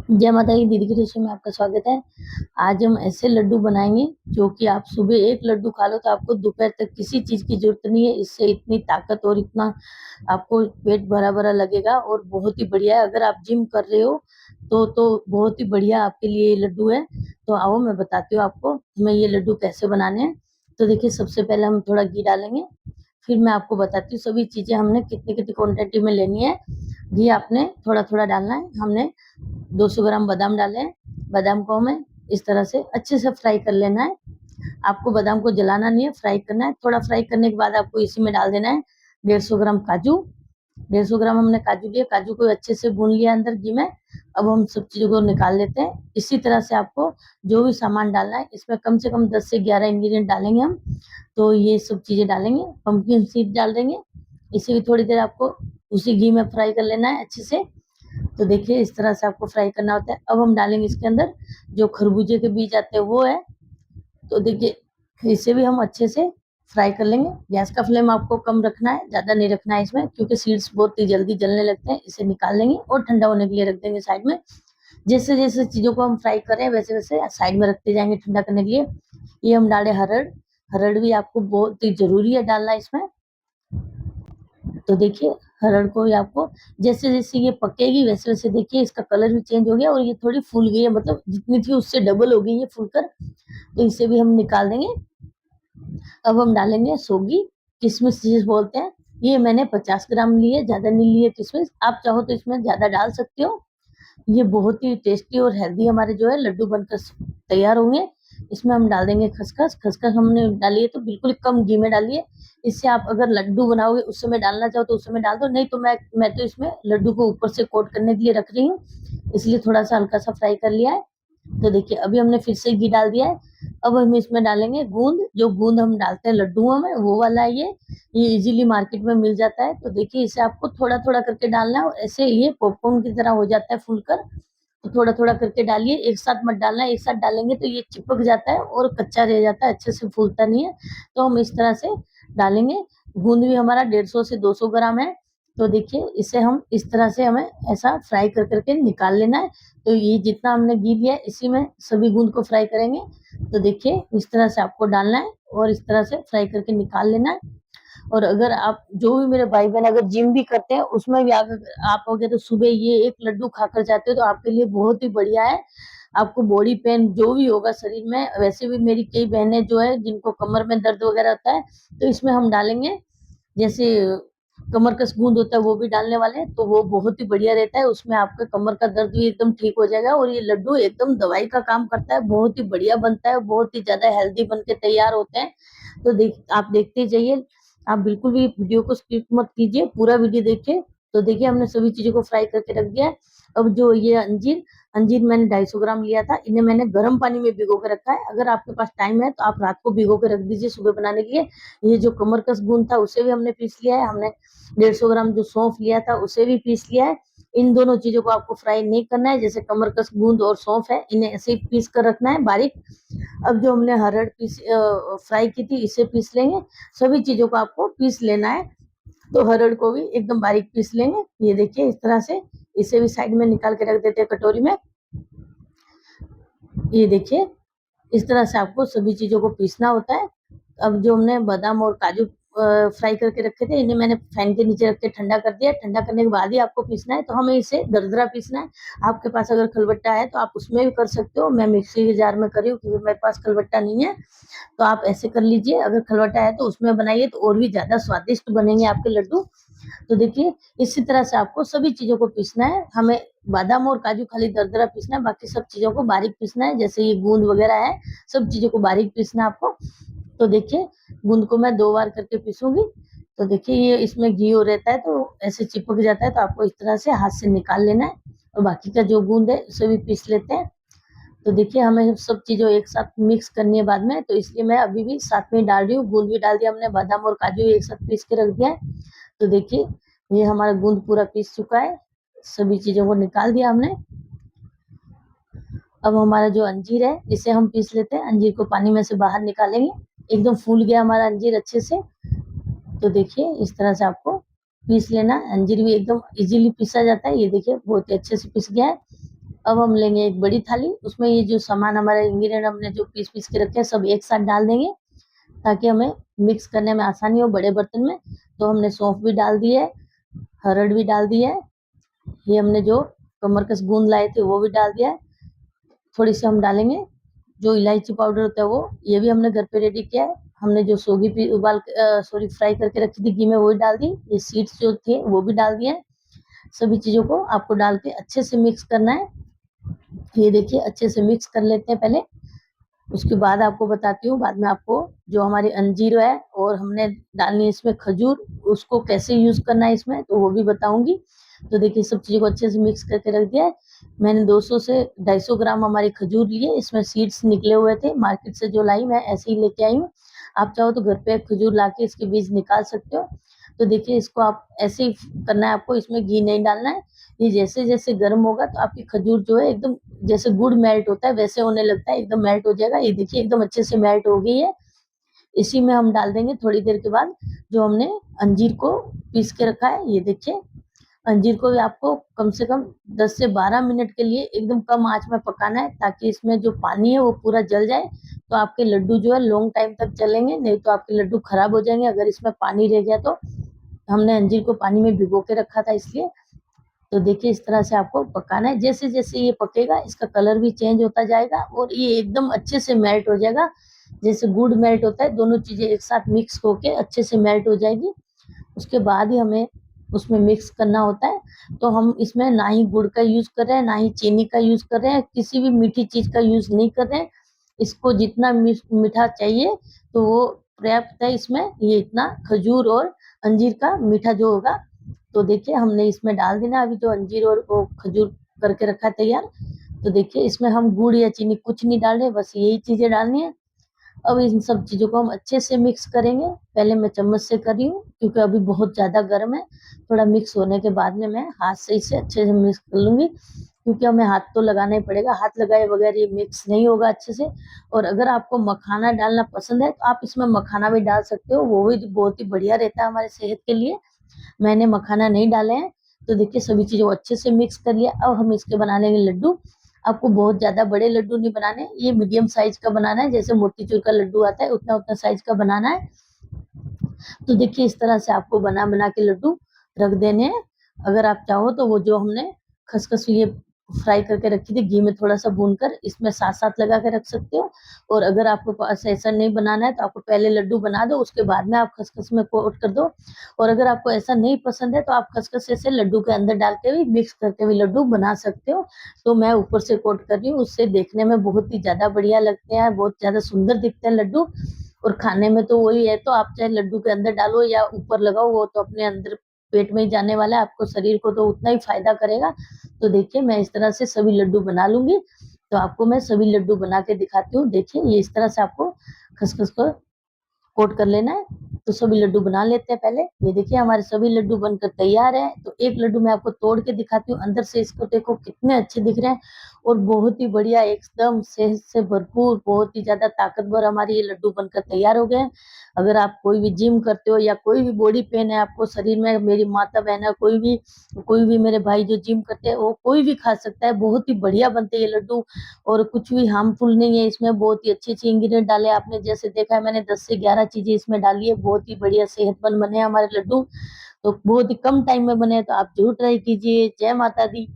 जय माता दी। दीदी की रेसिपी में आपका स्वागत है। आज हम ऐसे लड्डू बनाएंगे जो कि आप सुबह एक लड्डू खा लो तो आपको दोपहर तक किसी चीज की जरूरत नहीं है। इससे इतनी ताकत और इतना आपको पेट भरा भरा लगेगा और बहुत ही बढ़िया है। अगर आप जिम कर रहे हो तो बहुत ही बढ़िया आपके लिए ये लड्डू है। तो आओ मैं बताती हूँ आपको हमें ये लड्डू कैसे बनाने हैं। तो देखिए, सबसे पहले हम थोड़ा घी डालेंगे, फिर मैं आपको बताती हूँ सभी चीजें हमने कितनी कितनी क्वांटिटी में लेनी है। घी आपने थोड़ा थोड़ा डालना है। हमने 200 ग्राम बादाम डाले हैं। बादाम को हमें इस तरह से अच्छे से फ्राई कर लेना है। आपको बादाम को जलाना नहीं है, फ्राई करना है। थोड़ा फ्राई करने के बाद आपको इसी में डाल देना है 150 ग्राम काजू। 150 ग्राम हमने काजू लिए, काजू को अच्छे से भून लिया अंदर घी में। अब हम सब चीजों को निकाल लेते हैं। इसी तरह से आपको जो भी सामान डालना है, इसमें कम से कम 10 से 11 इंग्रेडिएंट डालेंगे हम। तो ये सब चीजें डालेंगे। पंपकिन सीड डाल देंगे। इसे भी थोड़ी देर आपको उसी घी में फ्राई कर लेना है अच्छे से। तो देखिए, इस तरह से आपको फ्राई करना होता है। अब हम डालेंगे इसके अंदर जो खरबूजे के बीज आते हैं वो है। तो देखिए, इसे भी हम अच्छे से फ्राई कर लेंगे। गैस का फ्लेम आपको कम रखना है, ज्यादा नहीं रखना है इसमें, क्योंकि सीड्स बहुत ही जल्दी जलने लगते हैं। इसे निकाल लेंगे और ठंडा होने के लिए रख देंगे साइड में। जैसे जैसे चीजों को हम फ्राई कर रहे हैं वैसे वैसे साइड में रखते जाएंगे ठंडा करने के लिए। ये हम डाले हरड़। हरड़ भी आपको बहुत ही जरूरी है डालना इसमें। तो देखिए, हरड़ को ही आपको जैसे जैसे ये पकेगी वैसे वैसे देखिए इसका कलर भी चेंज हो गया और ये थोड़ी फूल गई है, मतलब जितनी थी उससे डबल हो गई है फूलकर। तो इसे भी हम निकाल देंगे। अब हम डालेंगे सौगी, किशमिश जिसे बोलते हैं। ये मैंने 50 ग्राम लिए, ज्यादा नहीं लिए किशमिश। आप चाहो तो इसमें ज्यादा डाल सकते हो। ये बहुत ही टेस्टी और हेल्दी हमारे जो है लड्डू बनकर तैयार होंगे। इसमें हम डाल देंगे खसखस। खसखस हमने डाली है तो बिल्कुल कम घी में डालिए। इससे आप अगर लड्डू बनाओगे उस समय डालना चाहो तो उस समय डाल दो, नहीं तो मैं तो इसमें लड्डू को ऊपर से कोट करने के लिए रख रही हूँ, इसलिए थोड़ा सा हल्का सा फ्राई कर लिया है। तो देखिए, अभी हमने फिर से घी डाल दिया है। अब हम इसमें डालेंगे गूंद। जो गूंद हम डालते हैं लड्डुओं में वो वाला है ये इजीली मार्केट में मिल जाता है। तो देखिए, इसे आपको थोड़ा थोड़ा करके डालना है और ऐसे ये पॉपकॉर्न की तरह हो जाता है फूलकर। तो थोड़ा थोड़ा करके डालिए, एक साथ मत डालना है। एक साथ डालेंगे तो ये चिपक जाता है और कच्चा रह जाता है, अच्छे से फूलता नहीं है। तो हम इस तरह से डालेंगे। गूंद भी हमारा 150 से 200 ग्राम है। तो देखिए, इसे हम इस तरह से हमें ऐसा फ्राई कर करके निकाल लेना है। तो ये जितना हमने घी लिया है इसी में सभी गूंद को फ्राई करेंगे। तो देखिए, इस तरह से आपको डालना है और इस तरह से फ्राई करके निकाल लेना है। और अगर आप जो भी मेरे भाई बहन अगर जिम भी करते हैं उसमें भी आप हो गए तो सुबह ये एक लड्डू खाकर जाते हो तो आपके लिए बहुत ही बढ़िया है। आपको बॉडी पेन जो भी होगा शरीर में, वैसे भी मेरी कई बहनें जो है जिनको कमर में दर्द वगैरह होता है, तो इसमें हम डालेंगे। जैसे कमर कस गूंद होता है वो भी डालने वाले हैं, तो वो बहुत ही बढ़िया रहता है। उसमें आपका कमर का दर्द भी एकदम ठीक हो जाएगा और ये लड्डू एकदम दवाई का काम करता है। बहुत ही बढ़िया बनता है, बहुत ही ज्यादा हेल्दी बन के तैयार होते हैं। तो आप देखते जाइए। आप बिल्कुल भी वीडियो को स्किप मत कीजिए, पूरा वीडियो देखिए। तो देखिए, हमने सभी चीजों को फ्राई करके रख दिया है। अब जो ये अंजीर अंजीर मैंने 250 ग्राम लिया था, इन्हें मैंने गर्म पानी में भिगो के रखा है। अगर आपके पास टाइम है तो आप रात को भिगो के रख दीजिए सुबह बनाने के लिए। ये जो कमरकस गूंद था उसे भी हमने पीस लिया है। हमने 150 ग्राम जो सौंफ लिया था उसे भी पीस लिया है। इन दोनों चीजों को आपको फ्राई नहीं करना है, जैसे कमरकस गूंद और सौंफ है इन्हें ऐसे ही पीस कर रखना है बारीक। अब जो हमने हरड़ पीस फ्राई की थी इसे पीस लेंगे। सभी चीजों को आपको पीस लेना है। तो हरड़ को भी एकदम बारीक पीस लेंगे। ये देखिए, इस तरह से इसे भी साइड में निकाल के रख देते हैं कटोरी में। ये देखिए, इस तरह से आपको सभी चीजों को पीसना होता है। अब जो हमने बादाम और काजू फ्राई करके रखे थे इन्हें मैंने फैन के नीचे रख के ठंडा कर दिया। ठंडा करने के बाद ही आपको पीसना है, तो हमें इसे दरदरा पीसना है। आपके पास अगर खलबट्टा है तो आप उसमें भी कर सकते हो। मैं मिक्सी के जार में करी हूँ क्योंकि मेरे पास खलबट्टा नहीं है। तो आप ऐसे कर लीजिए। अगर खलबट्टा है तो उसमें बनाइए तो और भी ज्यादा स्वादिष्ट बनेंगे आपके लड्डू। तो देखिए, इसी तरह से आपको सभी चीजों को पीसना है। हमें बादाम और काजू खाली दरदरा पीसना है, बाकी सब चीजों को बारीक पीसना है। जैसे ये गूंद वगैरह है, सब चीजों को बारीक पीसना है आपको। तो देखिए, गूंद को मैं 2 बार करके पीसूंगी। तो देखिए, ये इसमें घी हो रहता है तो ऐसे चिपक जाता है, तो आपको इस तरह से हाथ से निकाल लेना है। और बाकी का जो गूंद है उसे भी पीस लेते हैं। तो देखिए, हमें सब चीजों एक साथ मिक्स करनी है बाद में, तो इसलिए मैं अभी भी साथ में डाल रही हूँ। गूंद भी डाल दिया हमने, बादाम और काजू एक साथ पीस के रख दिया है। तो देखिए, ये हमारा गूंद पूरा पीस चुका है। सभी चीजों को निकाल दिया हमने। अब हमारा जो अंजीर है इसे हम पीस लेते हैं। अंजीर को पानी में से बाहर निकालेंगे। एकदम फूल गया हमारा अंजीर अच्छे से। तो देखिए, इस तरह से आपको पीस लेना। अंजीर भी एकदम इजीली पीसा जाता है। ये देखिए, बहुत ही अच्छे से पीस गया है। अब हम लेंगे एक बड़ी थाली, उसमें ये जो सामान हमारे इंग्रेडिएंट हमने जो पीस के रखे हैं सब एक साथ डाल देंगे ताकि हमें मिक्स करने में आसानी हो बड़े बर्तन में। तो हमने सौंफ भी डाल दी है, हरड़ भी डाल दी है, ये हमने जो कमरकस गूंद लाए थे वो भी डाल दिया है। थोड़ी सी हम डालेंगे जो इलायची पाउडर होता है वो, ये भी हमने घर पे रेडी किया है। हमने जो सोगी भी फ्राई करके रखी थी घी में वो भी डाल दी। ये सीड्स जो थे वो भी डाल दिए। सभी चीजों को आपको डाल के अच्छे से मिक्स करना है। ये देखिए अच्छे से मिक्स कर लेते हैं पहले, उसके बाद आपको बताती हूँ। बाद में आपको जो हमारी अंजीर है और हमने डालनी है इसमें खजूर, उसको कैसे यूज करना है इसमें तो वो भी बताऊंगी। तो देखिए सब चीजों को अच्छे से मिक्स करके रख दिया है। मैंने 200 से 250 ग्राम हमारी खजूर लिए, इसमें सीड्स निकले हुए थे, मार्केट से जो लाई मैं ऐसे ही लेके आई हूँ। आप चाहो तो घर पे खजूर ला के इसके बीज निकाल सकते हो। तो देखिए इसको आप ऐसे ही करना है आपको, इसमें घी नहीं डालना है। ये जैसे जैसे गर्म होगा तो आपकी खजूर जो है एकदम जैसे गुड़ मेल्ट होता है वैसे होने लगता है, एकदम मेल्ट हो जाएगा। ये देखिए एकदम अच्छे से मेल्ट हो गई है। इसी में हम डाल देंगे थोड़ी देर के बाद जो हमने अंजीर को पीस के रखा है। ये देखिए अंजीर को भी आपको कम से कम 10 से 12 मिनट के लिए एकदम कम आंच में पकाना है ताकि इसमें जो पानी है वो पूरा जल जाए। तो आपके लड्डू जो है लॉन्ग टाइम तक चलेंगे, नहीं तो आपके लड्डू खराब हो जाएंगे अगर इसमें पानी रह गया तो। हमने अंजीर को पानी में भिगो के रखा था इसलिए। तो देखिए इस तरह से आपको पकाना है। जैसे जैसे ये पकेगा इसका कलर भी चेंज होता जाएगा और ये एकदम अच्छे से मेल्ट हो जाएगा। जैसे गुड़ मेल्ट होता है, दोनों चीजें एक साथ मिक्स होके अच्छे से मेल्ट हो जाएगी। उसके बाद ही हमें उसमें मिक्स करना होता है। तो हम इसमें ना ही गुड़ का यूज कर रहे हैं ना ही चीनी का यूज कर रहे हैं, किसी भी मीठी चीज का यूज नहीं कर रहे हैं। इसको जितना मीठा चाहिए तो वो पर्याप्त है इसमें, ये इतना खजूर और अंजीर का मीठा जो होगा। तो देखिए हमने इसमें डाल देना अभी जो अंजीर और वो खजूर करके रखा है तैयार। तो देखिए इसमें हम गुड़ या चीनी कुछ नहीं डाल रहे, बस यही चीजें डालनी है। अब इन सब चीजों को हम अच्छे से मिक्स करेंगे। पहले मैं चम्मच से कर रही हूँ क्योंकि अभी बहुत ज्यादा गर्म है। थोड़ा मिक्स होने के बाद में मैं हाथ से इसे अच्छे से मिक्स कर लूंगी, क्योंकि हमें हाथ तो लगाना ही पड़ेगा, हाथ लगाए बगैर ये मिक्स नहीं होगा अच्छे से। और अगर आपको मखाना डालना पसंद है तो आप इसमें मखाना भी डाल सकते हो, वो भी बहुत ही बढ़िया रहता है हमारे सेहत के लिए। मैंने मखाना नहीं डाले हैं। तो देखिए सभी चीजों को अच्छे से मिक्स कर लिया। अब हम इसके बना लेंगे लड्डू। आपको बहुत ज्यादा बड़े लड्डू नहीं बनाने, ये मीडियम साइज का बनाना है, जैसे मोतीचूर का लड्डू आता है उतना उतना साइज का बनाना है। तो देखिए इस तरह से आपको बना बना के लड्डू रख देने हैं। अगर आप चाहो तो वो जो हमने खसखस ये फ्राई करके रखी थी घी में थोड़ा सा भूनकर इसमें साथ साथ लगा के रख सकते हो। और अगर आपको पास ऐसा नहीं बनाना है तो आपको पहले लड्डू बना दो, उसके बाद में आप खसखस में कोट कर दो। और अगर आपको ऐसा नहीं पसंद है तो आप खसखस ऐसे लड्डू के अंदर डाल के भी मिक्स करके भी लड्डू बना सकते हो। तो मैं ऊपर से कोट कर रही हूँ, उससे देखने में बहुत ही ज्यादा बढ़िया लगते हैं, बहुत ज्यादा सुंदर दिखते हैं लड्डू। और खाने में तो वही है, तो आप चाहे लड्डू के अंदर डालो या ऊपर लगाओ, वो तो अपने अंदर पेट में ही जाने वाला है, आपको शरीर को तो उतना ही फायदा करेगा। तो देखिए मैं इस तरह से सभी लड्डू बना लूंगी। तो आपको मैं सभी लड्डू बना के दिखाती हूँ। देखिए ये इस तरह से आपको खसखस को कोट कर लेना है। तो सभी लड्डू बना लेते हैं पहले। ये देखिए हमारे सभी लड्डू बनकर तैयार है। तो एक लड्डू मैं आपको तोड़ के दिखाती हूँ, अंदर से इसको देखो कितने अच्छे दिख रहे हैं और बहुत ही बढ़िया एकदम सेहत से भरपूर, बहुत ही ज्यादा ताकतवर हमारे ये लड्डू बनकर तैयार हो गए हैं। अगर आप कोई भी जिम करते हो या कोई भी बॉडी पेन है आपको शरीर में, मेरी माता बहन है, कोई भी मेरे भाई जो जिम करते हैं वो कोई भी खा सकता है, बहुत ही बढ़िया बनते हैं ये लड्डू। और कुछ भी हार्मफुल नहीं है इसमें, बहुत ही अच्छी अच्छी इंग्रेडिएंट डाले आपने, जैसे देखा है मैंने 10 से 11 चीजें इसमें डाली है, बहुत ही बढ़िया सेहतमंद बने हमारे लड्डू। तो बहुत ही कम टाइम में बने, तो आप जरूर ट्राई कीजिए। जय माता दी।